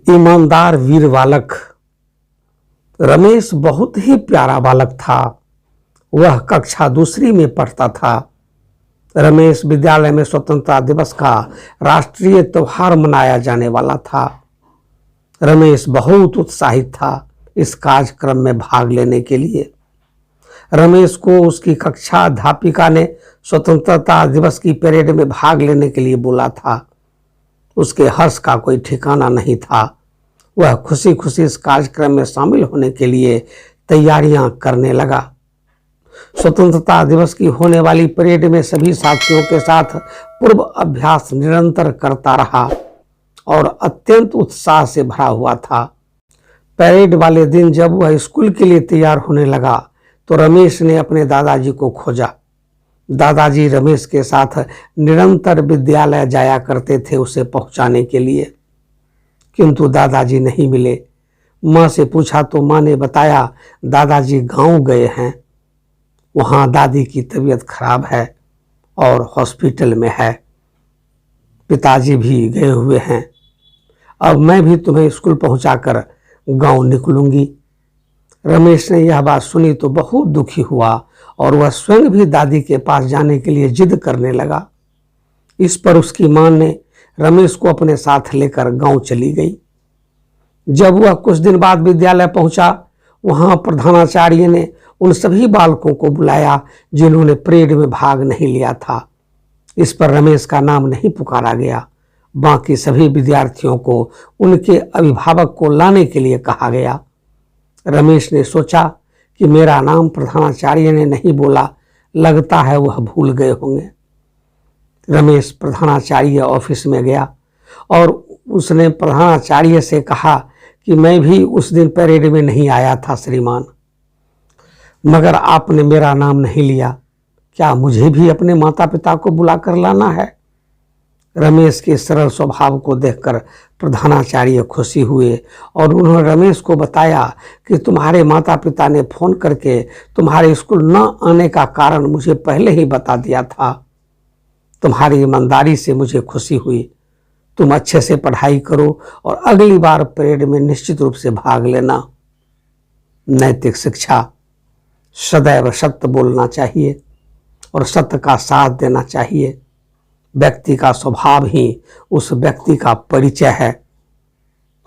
ईमानदार वीर बालक रमेश बहुत ही प्यारा बालक था। वह कक्षा दूसरी में पढ़ता था। रमेश विद्यालय में स्वतंत्रता दिवस का राष्ट्रीय त्योहार मनाया जाने वाला था। रमेश बहुत उत्साहित था इस कार्यक्रम में भाग लेने के लिए। रमेश को उसकी कक्षा अध्यापिका ने स्वतंत्रता दिवस की परेड में भाग लेने के लिए बोला था। उसके हर्ष का कोई ठिकाना नहीं था। वह खुशी खुशी इस कार्यक्रम में शामिल होने के लिए तैयारियां करने लगा। स्वतंत्रता दिवस की होने वाली परेड में सभी साथियों के साथ पूर्व अभ्यास निरंतर करता रहा और अत्यंत उत्साह से भरा हुआ था। परेड वाले दिन जब वह स्कूल के लिए तैयार होने लगा तो रमेश ने अपने दादाजी को खोजा। दादाजी रमेश के साथ निरंतर विद्यालय जाया करते थे उसे पहुंचाने के लिए, किंतु दादाजी नहीं मिले। माँ से पूछा तो माँ ने बताया दादाजी गांव गए हैं, वहां दादी की तबीयत खराब है और हॉस्पिटल में है। पिताजी भी गए हुए हैं। अब मैं भी तुम्हें स्कूल पहुंचाकर गांव निकलूंगी। रमेश ने यह बात सुनी तो बहुत दुखी हुआ और वह स्वयं भी दादी के पास जाने के लिए जिद करने लगा। इस पर उसकी मां ने रमेश को अपने साथ लेकर गांव चली गई। जब वह कुछ दिन बाद विद्यालय पहुंचा, वहां प्रधानाचार्य ने उन सभी बालकों को बुलाया जिन्होंने परेड में भाग नहीं लिया था। इस पर रमेश का नाम नहीं पुकारा गया। बाकी सभी विद्यार्थियों को उनके अभिभावक को लाने के लिए कहा गया। रमेश ने सोचा कि मेरा नाम प्रधानाचार्य ने नहीं बोला, लगता है वह भूल गए होंगे। रमेश प्रधानाचार्य ऑफिस में गया और उसने प्रधानाचार्य से कहा कि मैं भी उस दिन परेड में नहीं आया था श्रीमान, मगर आपने मेरा नाम नहीं लिया। क्या मुझे भी अपने माता पिता को बुलाकर लाना है? रमेश के सरल स्वभाव को देखकर प्रधानाचार्य खुशी हुए और उन्होंने रमेश को बताया कि तुम्हारे माता पिता ने फोन करके तुम्हारे स्कूल न आने का कारण मुझे पहले ही बता दिया था। तुम्हारी ईमानदारी से मुझे खुशी हुई। तुम अच्छे से पढ़ाई करो और अगली बार परेड में निश्चित रूप से भाग लेना। नैतिक शिक्षा: सदैव सत्य बोलना चाहिए और सत्य का साथ देना चाहिए। व्यक्ति का स्वभाव ही उस व्यक्ति का परिचय है।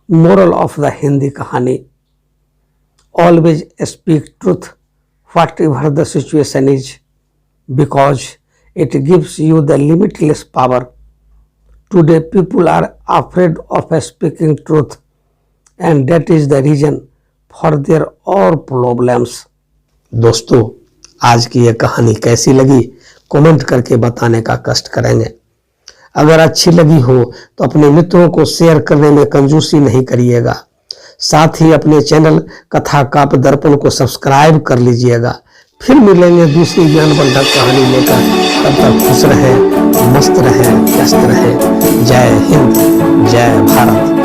मोरल ऑफ द हिंदी कहानी: always speak truth whatever the situation is, because it gives you the limitless power. Today people are afraid of speaking truth and that is the reason for their all problems. दोस्तों, आज की यह कहानी कैसी लगी comment करके बताने का कष्ट करेंगे। अगर अच्छी लगी हो तो अपने मित्रों को शेयर करने में कंजूसी नहीं करिएगा। साथ ही अपने चैनल कथा काव्य दर्पण को सब्सक्राइब कर लीजिएगा। फिर मिलेंगे दूसरी ज्ञानवर्धक कहानी लेकर। तब तक खुश रहें, मस्त रहें, व्यस्त रहें। जय हिंद, जय भारत।